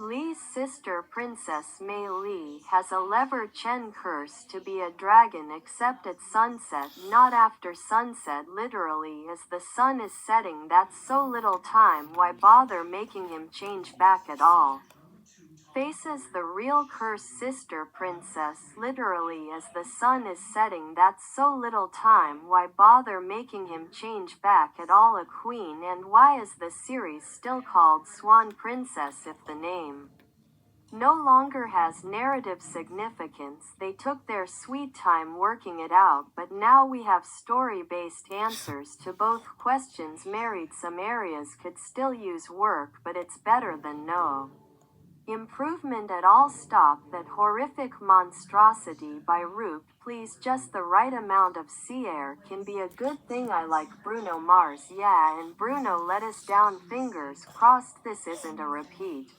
Li's sister Princess Mei Li has a Lever Chen curse to be a dragon except at sunset, not after sunset, literally as the sun is setting. That's so little time, why bother making him change back at all? Faces the real curse sister princess, literally as the sun is setting. That's so little time, why bother making him change back at all? A queen, and why is the series still called Swan Princess if the name no longer has narrative significance? They took their sweet time working it out, but now we have story-based answers to both questions. Married, some areas could still use work, but it's better than no improvement at all. Stop that horrific monstrosity by Roop, please. Just the right amount of sea air can be a good thing. I like Bruno Mars, yeah, and Bruno let us down. Fingers crossed this isn't a repeat.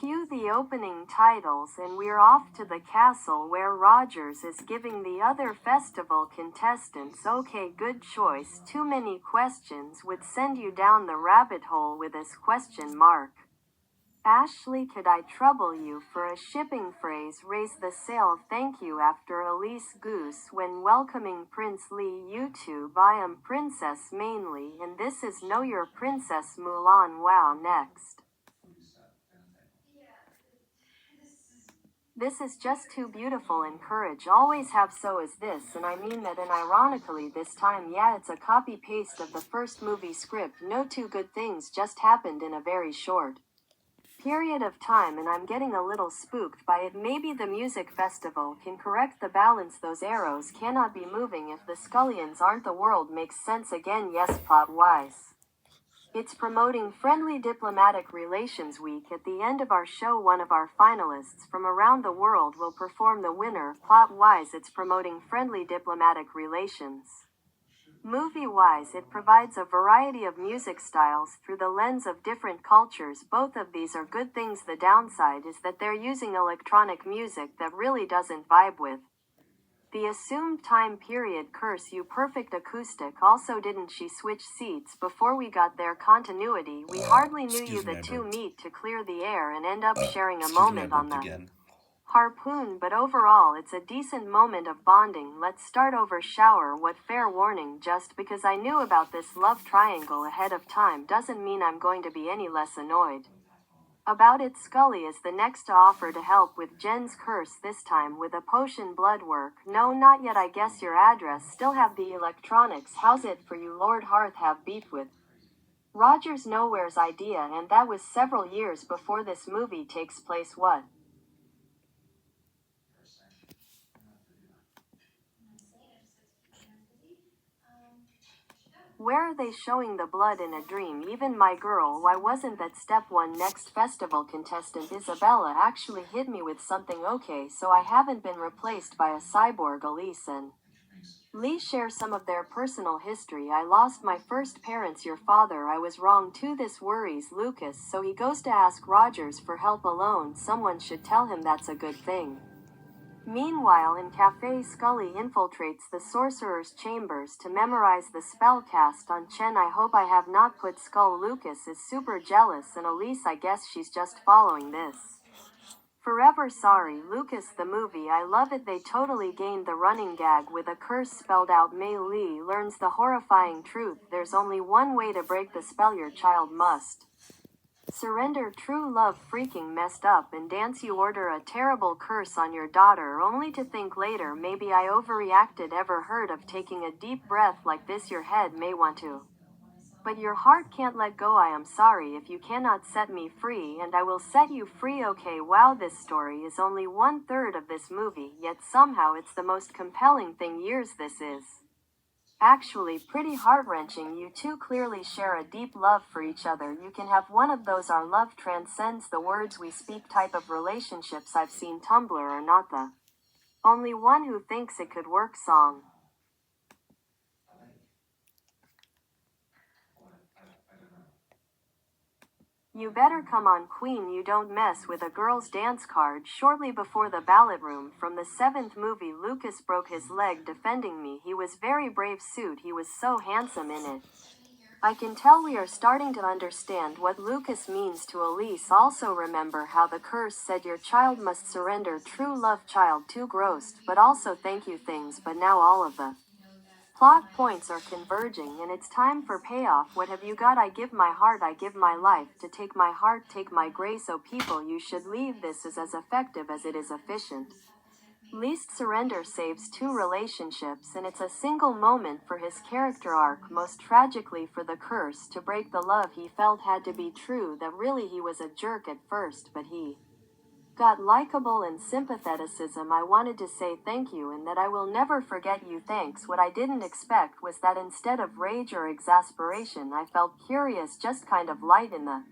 Cue the opening titles and we're off to the castle where Rogers is giving the other festival contestants. Okay, good choice. Too many questions would send you down the rabbit hole with this question mark. Ashley, could I trouble you for a shipping phrase? Raise the sail, thank you. After Elise Goose when welcoming Prince Li. YouTube, I am Princess mainly, and this is Know Your Princess Mulan. Wow, next. This is just too beautiful, and courage always have. So is this, and I mean that, and ironically this time, yeah, it's a copy-paste of the first movie script. No two good things just happened in a very short period of time, and I'm getting a little spooked by it. Maybe the music festival can correct the balance. Those arrows cannot be moving if the scullions aren't. The world makes sense again. Yes, plot-wise. It's promoting Friendly Diplomatic Relations Week. At the end of our show, one of our finalists from around the world will perform the winner. Plot-wise, it's promoting friendly diplomatic relations. Movie-wise, it provides a variety of music styles through the lens of different cultures. Both of these are good things. The downside is that they're using electronic music that really doesn't vibe with the assumed time period. Curse you, perfect acoustic. Also, didn't she switch seats before we got there? Continuity, we hardly knew you. The two meet to clear the air and end up sharing a moment on the harpoon, but overall it's a decent moment of bonding. Let's start over. Shower. What fair warning, just because I knew about this love triangle ahead of time doesn't mean I'm going to be any less annoyed about it. Scully is the next to offer to help with Jen's curse, this time with a potion. Blood work. No, not yet. I guess your address still have the electronics. How's it for you? Lord Hearth have beef with Rogers Nowhere's idea, and that was several years before this movie takes place. What? Where are they showing the blood in a dream? Even my girl, why wasn't that step one? Next festival contestant Isabella actually hit me with something. Okay, so I haven't been replaced by a cyborg. Elise and Lee share some of their personal history. I lost my first parents. Your father, I was wrong too. This worries Lucas, so he goes to ask Rogers for help alone. Someone should tell him that's a good thing. Meanwhile, in Cafe, Scully infiltrates the sorcerer's chambers to memorize the spell cast on Chen. I hope I have not put Skull. Lucas is super jealous, and Elise, I guess she's just following this forever. Sorry, Lucas. The movie, I love it. They totally gained the running gag with a curse spelled out. Mei Li learns the horrifying truth. There's only one way to break the spell. Your child must surrender. True love. Freaking messed up. And dance. You order a terrible curse on your daughter only to think later, maybe I overreacted. Ever heard of taking a deep breath like this? Your head may want to, but your heart can't let go. I am sorry if you cannot set me free, and I will set you free. Okay, wow, this story is only 1/3 of this movie, yet somehow it's the most compelling thing. Years. This is actually pretty heart-wrenching. You two clearly share a deep love for each other. You can have one of those "our love transcends the words we speak" type of relationships. I've seen. Tumblr are not the only one who thinks it could work. Song. You better come on, Queen. You don't mess with a girl's dance card. Shortly before the ballot room from the 7th movie, Lucas broke his leg defending me. He was very brave. Suit. He was so handsome in it. I can tell we are starting to understand what Lucas means to Elise. Also remember how the curse said your child must surrender true love. Child too grossed, but also thank you things. But now all of the plot points are converging and it's time for payoff. What have you got? I give my heart, I give my life, to take my heart, take my grace. Oh people, you should leave. This is as effective as it is efficient. Least surrender saves two relationships and it's a single moment for his character arc. Most tragically for the curse to break the love he felt had to be true, that really he was a jerk at first but he got likable and sympatheticism. I wanted to say thank you and that I will never forget you. Thanks. What I didn't expect was that instead of rage or exasperation I felt curious, just kind of light in the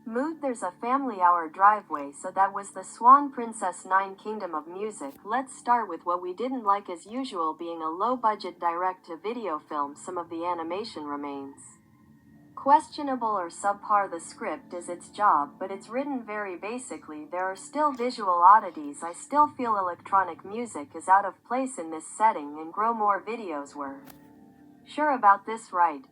mood. There's a family hour driveway, so that was the Swan Princess 9 Kingdom of Music. Let's start with what we didn't like. As usual, being a low-budget direct-to-video film, some of the animation remains questionable or subpar. The script is its job, but it's written very basically. There are still visual oddities. I still feel electronic music is out of place in this setting, and grow more videos were sure about this, right?